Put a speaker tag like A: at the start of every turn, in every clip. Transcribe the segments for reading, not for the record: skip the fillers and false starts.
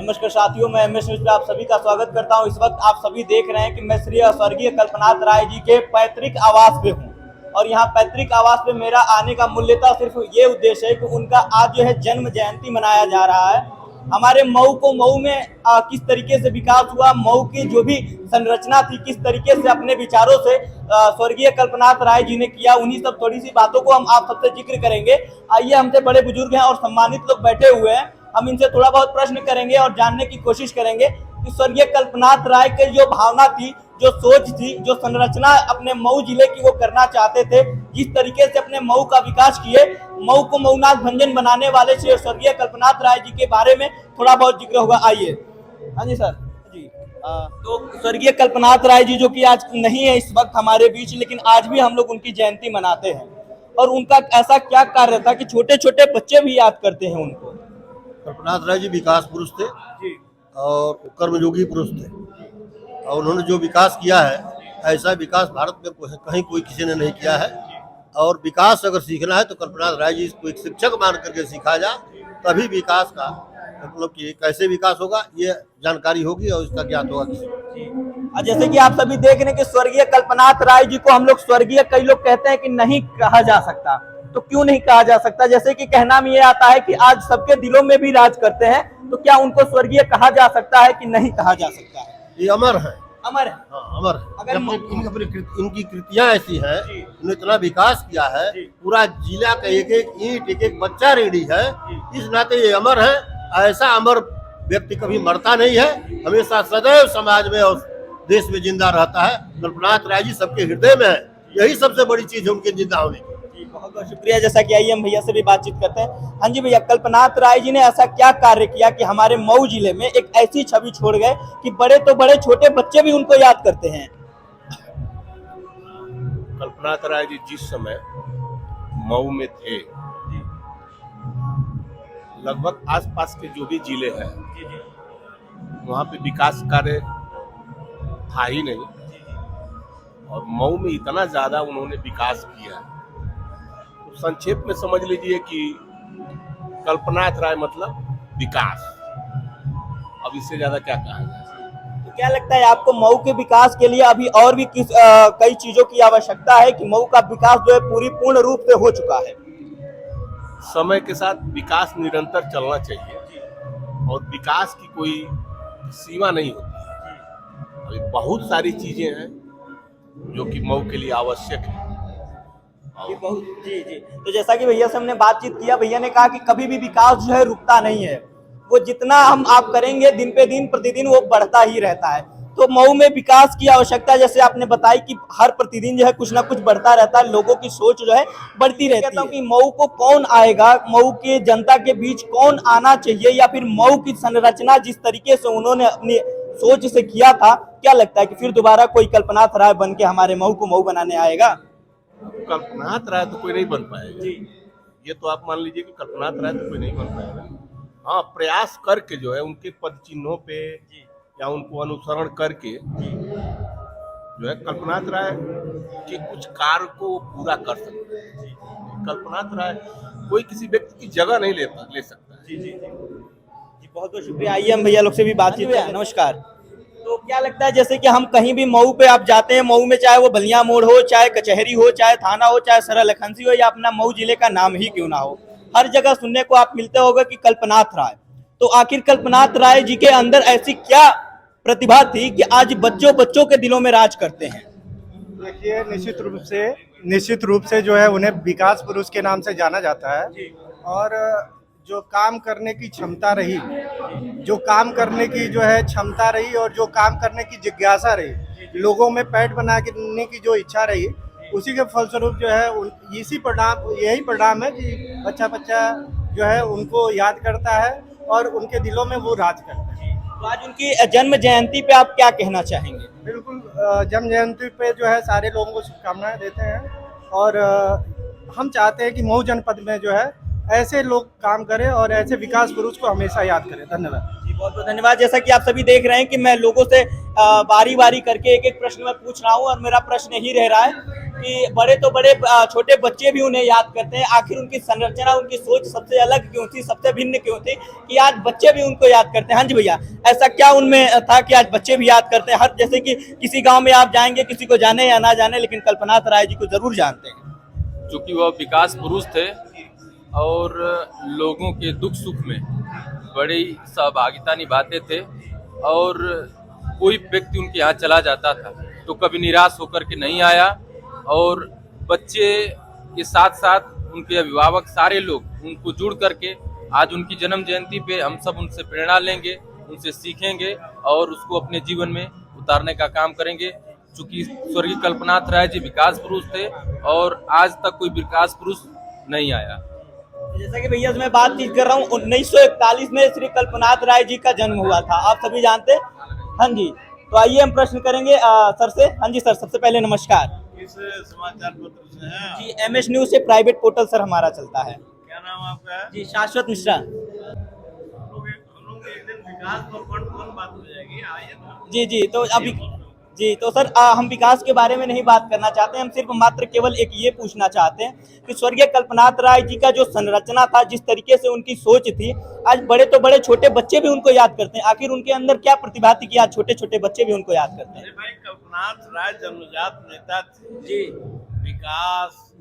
A: नमस्कार साथियों, मैं एमएस न्यूज पे आप सभी का स्वागत करता हूं। इस वक्त आप सभी देख रहे हैं कि मैं श्री स्वर्गीय कल्पनाथ राय जी के पैतृक आवास पे हूं और यहां पैतृक आवास पे मेरा आने का मूल्यतः सिर्फ ये उद्देश्य है कि उनका आज जो है जन्म जयंती मनाया जा रहा है। हमारे मऊ में किस तरीके से विकास हुआ, मऊ की जो भी संरचना थी, किस तरीके से अपने विचारों से स्वर्गीय कल्पनाथ राय जी ने किया, उन्हीं सब थोड़ी सी बातों को हम आप सबसे जिक्र करेंगे। आइए, हमसे बड़े बुजुर्ग हैं और सम्मानित लोग बैठे हुए हैं, हम इनसे थोड़ा बहुत प्रश्न करेंगे और जानने की कोशिश करेंगे कि स्वर्गीय कल्पनाथ राय की जो भावना थी, जो सोच थी, जो संरचना अपने मऊ जिले की वो करना चाहते थे, जिस तरीके से अपने मऊ का विकास किए, मऊ को मऊनाथ भंजन बनाने वाले श्री स्वर्गीय कल्पनाथ राय जी के बारे में थोड़ा बहुत जिक्र होगा। आइए। हाँ जी सर जी। तो स्वर्गीय कल्पनाथ राय जी जो कि आज नहीं है इस वक्त हमारे बीच, लेकिन आज भी हम लोग उनकी जयंती मनाते हैं और उनका ऐसा क्या कार्य था कि छोटे छोटे बच्चे भी याद करते हैं उनको।
B: कल्पनाथ राय जी विकास पुरुष थे
A: जी।
B: और कर्मयोगी पुरुष थे और उन्होंने जो विकास किया है ऐसा विकास भारत में कहीं कोई किसी ने नहीं किया है। और विकास अगर सीखना है तो कल्पनाथ राय जी को एक शिक्षक मान करके सीखा जाए, तभी विकास का मतलब कि कैसे विकास होगा ये जानकारी होगी और इसका ज्ञात होगा किसी को।
A: जैसे कि आप सभी देख रहे हैं कि स्वर्गीय कल्पनाथ राय जी को हम लोग स्वर्गीय, कई लोग कहते हैं कि नहीं कहा जा सकता, तो क्यों नहीं कहा जा सकता? जैसे कि कहना में ये आता है कि आज सबके दिलों में भी राज करते हैं, तो क्या उनको स्वर्गीय कहा जा सकता है कि नहीं कहा जा सकता है?
B: ये अमर है।
A: अमर है।
B: हाँ, अमर है।
A: अगर
B: इनकी कृतियां ऐसी हैं, उन्होंने इतना विकास किया है, पूरा जिला का एक एक ईंट, एक एक बच्चा रेडी है, इस नाते ये अमर है। ऐसा अमर व्यक्ति कभी मरता नहीं है, हमेशा सदैव समाज में और देश में जिंदा रहता है। कल्पनाथ राय जी सबके हृदय में है, यही सबसे बड़ी चीज है उनके जिंदा होने की।
A: बहुत बहुत शुक्रिया। जैसा कि आइए हम भैया से भी बातचीत करते हैं। हाँ जी भैया, कल्पनाथ राय जी ने ऐसा क्या कार्य किया कि हमारे मऊ जिले में एक ऐसी छवि छोड़ गए कि बड़े तो बड़े, छोटे बच्चे भी उनको याद करते हैं?
C: कल्पनाथ राय जी जिस समय मऊ में थे, लगभग आसपास के जो भी जिले हैं वहाँ पे विकास कार्य था ही नहीं, और मऊ में इतना ज्यादा उन्होंने विकास किया। तो संक्षेप में समझ लीजिए कि कल्पनाथ राय मतलब विकास। अब इससे ज्यादा क्या कहा जाए।
A: तो क्या लगता है आपको, मऊ के विकास के लिए अभी और भी कई चीजों की आवश्यकता है कि मऊ का विकास जो है पूर्ण रूप से हो चुका है?
C: समय के साथ विकास निरंतर चलना चाहिए और विकास की कोई सीमा नहीं होती है। अभी बहुत सारी चीजें हैं जो कि मऊ के लिए आवश्यक है।
A: जी जी। तो जैसा कि भैया से हमने बातचीत किया, भैया ने कहा कि कभी भी विकास जो है रुकता नहीं है, वो जितना हम आप करेंगे दिन पे दिन प्रतिदिन वो बढ़ता ही रहता है। तो मऊ में विकास की आवश्यकता, जैसे आपने बताई कि हर प्रतिदिन जो है कुछ ना कुछ बढ़ता रहता है, लोगों की सोच जो है बढ़ती रहती है। कि मऊ को कौन आएगा, मऊ के जनता के बीच कौन आना चाहिए, या फिर मऊ की संरचना जिस तरीके से उन्होंने अपनी सोच से किया था, क्या लगता है कि फिर दोबारा कोई कल्पनाथ राय बन के हमारे मऊ को मऊ बनाने आएगा?
C: कल्पनाथ राय तो कोई नहीं बन पाएगा जी। ये तो आप मान लीजिए कि कल्पनाथ राय तो कोई नहीं बन पाएगा। हाँ, प्रयास करके जो है उनके पद चिन्हों पे या उनको अनुसरण करके जो है कल्पनाथ राय के कुछ कार्य को पूरा कर सकते हैं। कल्पनाथ राय कोई किसी व्यक्ति की जगह नहीं ले सकता।
A: जी जी जी, बहुत बहुत शुक्रिया। आइए हम भैया लोग से भी बातचीत करें। नमस्कार। तो क्या लगता है, जैसे कि हम कहीं भी मऊ पे आप जाते हैं, मऊ में चाहे वो बलिया मोड़ हो, चाहे कचहरी हो, चाहे थाना हो, चाहे सरलखनसी हो, या अपना मऊ जिले का नाम ही क्यों ना हो, हर जगह सुनने को आप मिलते होगा कि कल्पनाथ राय। तो आखिर कल्पनाथ राय जी के अंदर ऐसी क्या प्रतिभा थी कि आज बच्चों बच्चों के दिलों में राज करते हैं?
D: देखिए, निश्चित रूप से जो है उन्हें विकास पुरुष के नाम से जाना जाता है। और जो काम करने की क्षमता रही, जो काम करने की जो है क्षमता रही, और जो काम करने की जिज्ञासा रही, लोगों में पैठ बनाने की जो इच्छा रही, उसी के फलस्वरूप जो है यही परिणाम है कि बच्चा जो है उनको याद करता है और उनके दिलों में वो राज करता है।
A: तो आज उनकी जन्म जयंती पे आप क्या कहना चाहेंगे?
D: बिल्कुल, जन्म जयंती पे जो है सारे लोगों को शुभकामनाएं देते हैं और हम चाहते हैं कि मऊ जनपद में जो है ऐसे लोग काम करें और ऐसे विकास पुरुष को हमेशा याद करें। धन्यवाद
A: जी, बहुत बहुत धन्यवाद। जैसा कि आप सभी देख रहे हैं कि मैं लोगों से बारी बारी करके एक एक प्रश्न मैं पूछ रहा हूं और मेरा प्रश्न यही रह रहा है कि बड़े तो बड़े छोटे बच्चे भी उन्हें याद करते हैं। आखिर उनकी संरचना, उनकी सोच सबसे अलग क्यों थी, सबसे भिन्न क्यों थी कि आज बच्चे भी उनको याद करते हैं? हाँ जी भैया, ऐसा क्या उनमें था कि आज बच्चे भी याद करते हैं? हर जैसे कि किसी गाँव में आप जाएंगे, किसी को जाने या ना जाने, लेकिन कल्पनाथ राय जी को जरूर जानते हैं।
E: चूँकि वह विकास पुरुष थे और लोगों के दुख सुख में बड़ी सहभागिता निभाते थे और कोई व्यक्ति उनके यहाँ चला जाता था तो कभी निराश होकर के नहीं आया और बच्चे के साथ साथ उनके अभिभावक सारे लोग उनको जुड़ करके आज उनकी जन्म जयंती पे हम सब उनसे प्रेरणा लेंगे, उनसे सीखेंगे और उसको अपने जीवन में उतारने का काम करेंगे। चूँकि स्वर्गीय कल्पनाथ राय जी विकास पुरुष थे और आज तक कोई विकास पुरुष नहीं आया।
A: जैसा कि भैया मैं बातचीत कर रहा हूँ, 1941 में श्री कल्पनाथ राय जी का जन्म हुआ था, आप सभी जानते हैं। हाँ जी, तो आइए हम प्रश्न करेंगे सर से। हाँ जी सर, सबसे पहले नमस्कार।
F: किस समाचार पत्र से हैं?
A: जी, MS न्यूज से प्राइवेट पोर्टल सर हमारा चलता है।
F: क्या नाम आपका?
A: जी, शाश्वत मिश्रा।
F: हम लोग एक दिन विकास पर कौन बात हो जाएगी, आइए ना।
A: जी, तो अभी जी तो सर हम विकास के बारे में नहीं बात करना चाहते हैं, हम सिर्फ मात्र केवल एक ये पूछना चाहते हैं कि स्वर्गीय कल्पनाथ राय जी का जो संरचना था, जिस तरीके से उनकी सोच थी, आज बड़े तो बड़े छोटे बच्चे भी उनको याद करते हैं। आखिर उनके अंदर क्या प्रतिभा थी कि आज छोटे छोटे बच्चे भी उनको याद करते हैं?
F: अरे भाई, कल्पनाथ राय जन्मजात नेता थे जी। विकास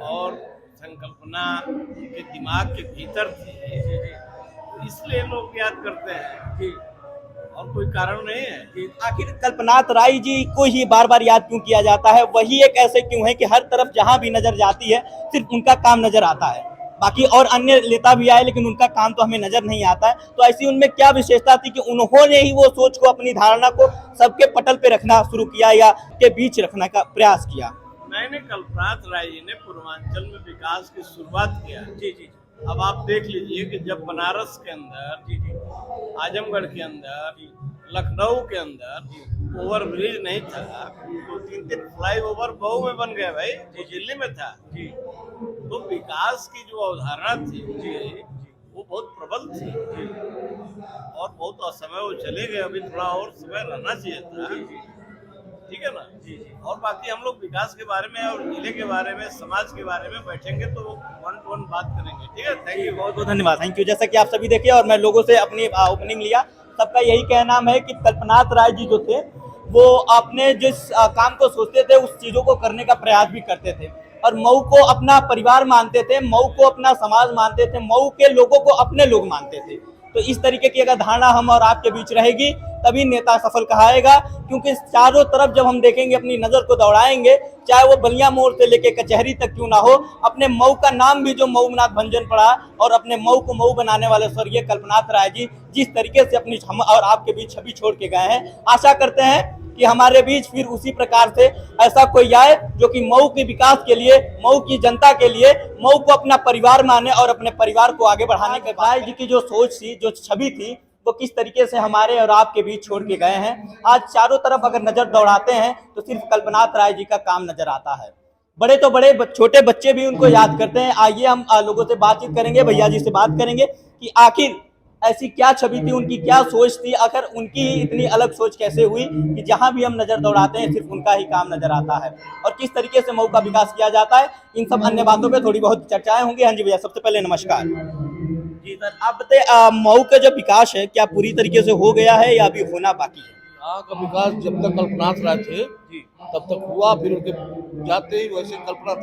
F: और संकल्पना के दिमाग के भीतर थे, इसलिए लोग याद करते हैं जी, और कोई कारण नहीं है।
A: आखिर कल्पनाथ राय जी को ही बार बार याद क्यों किया जाता है? वही एक ऐसे क्यों है कि हर तरफ जहां भी नजर जाती है सिर्फ उनका काम नजर आता है? बाकी और अन्य नेता भी आए लेकिन उनका काम तो हमें नजर नहीं आता है। तो ऐसी उनमें क्या विशेषता थी कि उन्होंने ही वो सोच को, अपनी धारणा को सबके पटल पे रखना शुरू किया या के बीच रखने का प्रयास किया?
F: मैंने कल्पनाथ राय जी ने पूर्वांचल में विकास की शुरुआत किया। जी। अब आप देख लीजिए कि जब बनारस के अंदर, आजमगढ़ के अंदर, लखनऊ के अंदर ओवर ब्रिज नहीं था, तो 3 फ्लाई ओवर मऊ में बन गए भाई, वो दिल्ली में था जी। तो विकास की जो अवधारणा थी जी, वो बहुत प्रबल थी और बहुत असमय वो चले गए। अभी थोड़ा और समय रहना चाहिए था, ठीक है ना जी। और बाकी हम लोग विकास के बारे में और जिले के बारे में, समाज के बारे में बैठेंगे तो 1 to 1 बात करेंगे, ठीक है। थैंक यू,
A: बहुत बहुत धन्यवाद। Thank you. जैसा कि आप सभी देखिए और मैं लोगों से अपनी ओपनिंग लिया, सबका यही कहना है कि कल्पनाथ राय जी जो थे वो अपने जिस काम को सोचते थे उस चीजों को करने का प्रयास भी करते थे और मऊ को अपना परिवार मानते थे, मऊ को अपना समाज मानते थे, मऊ के लोगों को अपने लोग मानते थे। तो इस तरीके की अगर धारणा हम और आपके बीच रहेगी तभी नेता सफल कहाएगा, क्योंकि चारों तरफ जब हम देखेंगे, अपनी नजर को दौड़ाएंगे, चाहे वो बलिया मोड़ से लेके कचहरी तक क्यों ना हो, अपने मऊ का नाम भी जो मऊनाथ भंजन पड़ा और अपने मऊ को मऊ बनाने वाले स्वर्गीय कल्पनाथ राय जी जिस तरीके से अपनी हम और आपके बीच छवि छोड़ के गए हैं, आशा करते हैं कि हमारे बीच फिर उसी प्रकार से ऐसा कोई आए जो कि मऊ के विकास के लिए, मऊ की जनता के लिए, मऊ को अपना परिवार माने और अपने परिवार को आगे बढ़ाने के राय जी की जो सोच थी, जो छवि थी, वो किस तरीके से हमारे और आपके बीच छोड़ के गए हैं। आज चारों तरफ अगर नजर दौड़ाते हैं तो सिर्फ कल्पनाथ राय जी का काम नजर आता है। बड़े तो बड़े छोटे बच्चे भी उनको याद करते हैं। आइए हम लोगों से बातचीत करेंगे, भैया जी से बात करेंगे कि आखिर ऐसी क्या छवि थी, उनकी क्या सोच थी, आखिर उनकी इतनी अलग सोच कैसे हुई कि जहां भी हम नजर दौड़ाते हैं सिर्फ उनका ही काम नजर आता है और किस तरीके से मऊ का विकास किया जाता है। इन सब अन्य बातों पे थोड़ी बहुत चर्चाएं होंगी। हाँ जी भैया, सबसे पहले नमस्कार जी सर। आप बताइए, मऊ का जो विकास है क्या पूरी तरीके से हो गया है या अभी होना बाकी है?
C: यहाँ का विकास जब तक कल्पनाथ राय थे तब तक हुआ, फिर उनके जाते ही वैसे कल्पनाथ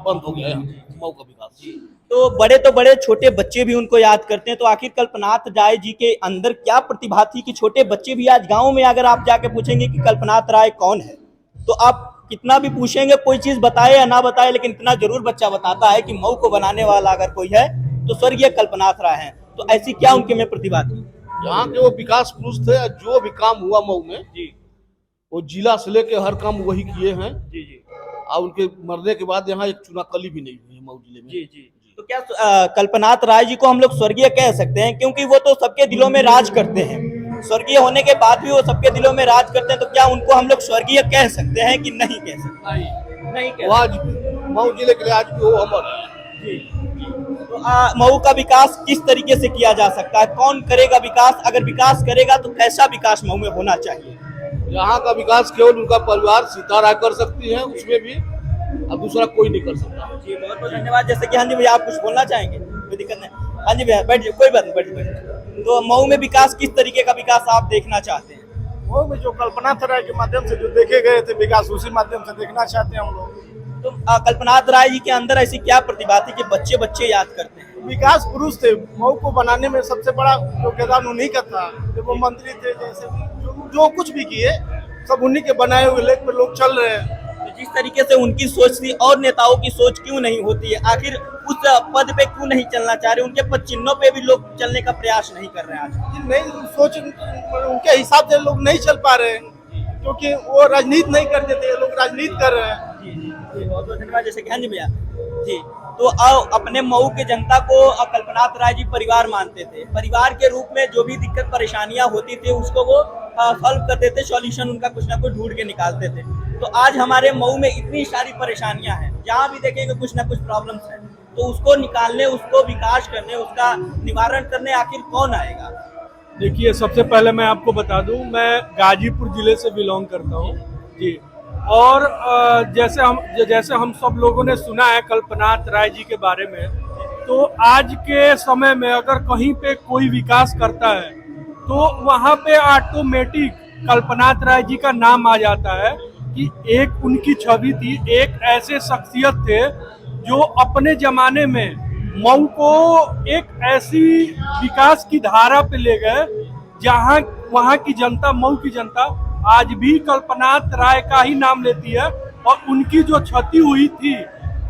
C: बंद हो गया मऊ का विकास।
A: तो बड़े छोटे बच्चे भी उनको याद करते हैं, तो आखिर कल्पनाथ राय जी के अंदर क्या प्रतिभा थी कि छोटे बच्चे भी आज गांव में अगर आप जाके पूछेंगे कि कल्पनाथ राय कौन है, तो आप कितना भी पूछेंगे, कोई चीज बताए या ना बताए, लेकिन इतना जरूर बच्चा बताता है कि मऊ को बनाने वाला अगर कोई है तो स्वर्गीय कल्पनाथ राय हैं। तो ऐसी क्या उनके में प्रतिभा थी?
C: यहाँ के वो विकास पुरुष थे, जो भी काम हुआ मऊ में जी, वो जिला से लेके हर काम वही किए हैं जी। और उनके मरने के बाद यहाँ एक चुनाकली भी नहीं हुई मऊ जिले में जी।
A: तो क्या कल्पनाथ राय जी को हम लोग स्वर्गीय कह सकते हैं, क्योंकि वो तो सबके दिलों में राज करते हैं, स्वर्गीय होने के बाद भी वो सबके दिलों में राज करते हैं, तो क्या उनको हम लोग स्वर्गीय कह सकते हैं कि नहीं कह सकते?
C: नहीं, आज मऊ जिले के लिए आज भी वो अमर है जी।
A: तो मऊ का विकास किस तरीके से किया जा सकता है, कौन करेगा विकास, अगर विकास करेगा तो कैसा विकास मऊ में होना चाहिए?
C: यहाँ का विकास केवल उनका परिवार सीतारा कर सकती है, उसमें भी अब दूसरा कोई नहीं कर सकता।
A: जी बहुत बहुत धन्यवाद। जैसे कि हाँ जी भैया आप कुछ बोलना चाहेंगे? कोई दिक्कत नहीं, हाँ जी भैया बैठ जाइए, कोई बात नहीं, बैठ। तो मऊ में विकास किस तरीके का विकास आप देखना चाहते हैं?
D: मऊ में जो कल्पनाथ राय के माध्यम से जो देखे गए थे विकास, उसी माध्यम से देखना चाहते हैं हम लोग।
A: तो कल्पनाथ राय जी के अंदर ऐसी क्या प्रतिभा थी कि बच्चे बच्चे याद करते हैं?
D: विकास पुरुष थे, मऊ को बनाने में सबसे बड़ा योगदान उन्हीं का था। जब वो मंत्री थे, जैसे जो कुछ भी किए सब उन्हीं के बनाए हुए लेख पे लोग चल रहे हैं।
A: तो जिस तरीके से उनकी सोच थी और नेताओं की सोच क्यों नहीं होती है, आखिर उस पद पे क्यों नहीं चलना चाह रहे, उनके पद चिन्हों पे भी लोग चलने का प्रयास नहीं कर रहे हैं आज?
D: नहीं सोच उनके हिसाब से लोग नहीं चल पा रहे हैं, क्योंकि वो राजनीति नहीं करते थे, लोग राजनीति कर रहे हैं।
A: बहुत बहुत धन्यवाद। जैसे कि हाँ जी भैया जी, तो अपने मऊ के जनता को कल्पनाथ राय जी परिवार मानते थे, परिवार के रूप में जो भी दिक्कत परेशानियां होती थी उसको वो सॉल्व करते थे, सॉल्यूशन उनका कुछ ना कुछ ढूंढ के निकालते थे। तो आज हमारे मऊ में इतनी सारी परेशानियां हैं, जहाँ भी देखेंगे कुछ ना कुछ प्रॉब्लम्स हैं, तो उसको निकालने, उसको विकास करने, उसका निवारण करने आखिर कौन आएगा?
G: देखिए, सबसे पहले मैं आपको बता दूं, मैं गाजीपुर जिले से बिलोंग करता हूं जी। और जैसे हम सब लोगों ने सुना है कल्पनाथ राय जी के बारे में, तो आज के समय में अगर कहीं पे कोई विकास करता है तो वहाँ पे ऑटोमेटिक कल्पनाथ राय जी का नाम आ जाता है कि एक उनकी छवि थी, एक ऐसे शख्सियत थे जो अपने जमाने में मऊ को एक ऐसी विकास की धारा पे ले गए जहां वहां की जनता, मऊ की जनता आज भी कल्पनाथ राय का ही नाम लेती है। और उनकी जो क्षति हुई थी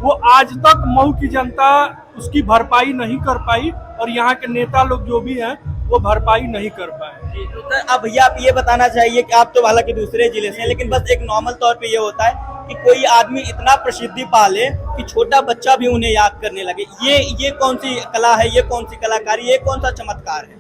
G: वो आज तक मऊ की जनता उसकी भरपाई नहीं कर पाई, और यहाँ के नेता लोग जो भी हैं वो भरपाई नहीं कर पाए।
A: तो सर अब भैया आप ये बताना चाहिए कि आप तो हालांकि दूसरे जिले से हैं, लेकिन बस एक नॉर्मल तौर पे ये होता है कि कोई आदमी इतना प्रसिद्धि पा ले कि छोटा बच्चा भी उन्हें याद करने लगे, ये कौन सी कला है, ये कौन सी कलाकारी, ये कौन सा चमत्कार है?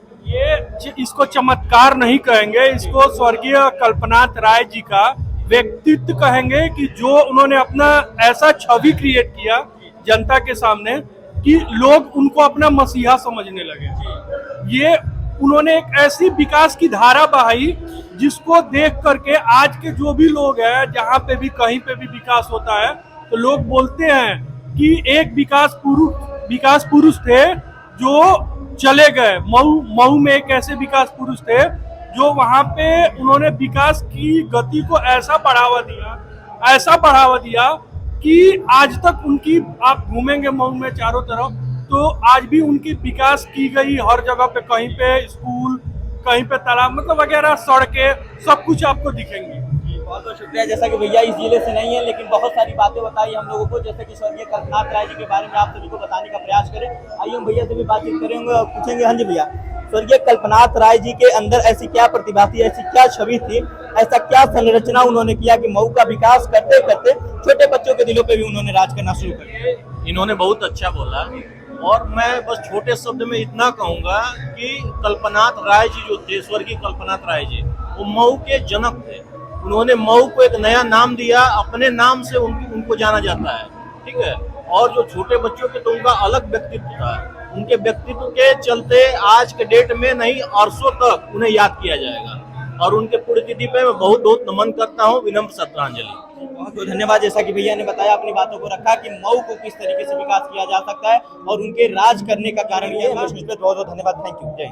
G: इसको चमत्कार नहीं कहेंगे, इसको स्वर्गीय कल्पनाथ राय जी का व्यक्तित्व कहेंगे कि जो उन्होंने अपना ऐसा छवि क्रिएट किया जनता के सामने कि लोग उनको अपना मसीहा समझने लगे। ये उन्होंने एक ऐसी विकास की धारा बहाई जिसको देख करके आज के जो भी लोग हैं, जहाँ पे भी कहीं पे भी विकास होता है तो लोग बोलते हैं कि एक विकास पुरुष थे जो चले गए। मऊ में एक ऐसे विकास पुरुष थे जो वहाँ पे उन्होंने विकास की गति को ऐसा बढ़ावा दिया कि आज तक उनकी, आप घूमेंगे मऊ में चारों तरफ तो आज भी उनकी विकास की गई हर जगह पे, कहीं पे स्कूल, कहीं पे तालाब, मतलब वगैरह सड़कें, सब कुछ आपको दिखेंगे।
A: बहुत बहुत शुक्रिया। जैसा कि भैया इस जिले से नहीं है लेकिन बहुत सारी बातें बताई हम लोगों को, जैसे कि स्वर्गीय कल्पनाथ राय जी के बारे में आप सभी को बताने का प्रयास करें। आइए हम भैया से भी बातचीत करेंगे और पूछेंगे, हाँ जी भैया, स्वर्गीय कल्पनाथ राय जी के अंदर ऐसी क्या प्रतिभा थी, ऐसी क्या छवि थी, ऐसा क्या संरचना उन्होंने किया कि मऊ का विकास करते करते छोटे बच्चों के दिलों पे भी उन्होंने राज करना शुरू कर दिया?
B: इन्होंने बहुत अच्छा बोला, और मैं बस छोटे शब्द में इतना कहूँगा कि कल्पनाथ राय जी जो थे, स्वर्गीय कल्पनाथ राय जी, वो मऊ के जनक थे। उन्होंने मऊ को एक नया नाम दिया, अपने नाम से उनको जाना जाता है, ठीक है। और जो छोटे बच्चों के, तो उनका अलग व्यक्तित्व था, उनके व्यक्तित्व के चलते आज के डेट में नहीं अरसों तक उन्हें याद किया जाएगा। और उनके पुण्यतिथि पे मैं बहुत बहुत नमन करता हूँ, विनम्र श्रद्धांजलि।
A: बहुत बहुत धन्यवाद। जैसा कि भैया ने बताया, अपनी बातों को रखा कि मऊ को किस तरीके से विकास किया जा सकता है और उनके राज करने का कारण यह है। बहुत बहुत धन्यवाद, थैंक यू, जय।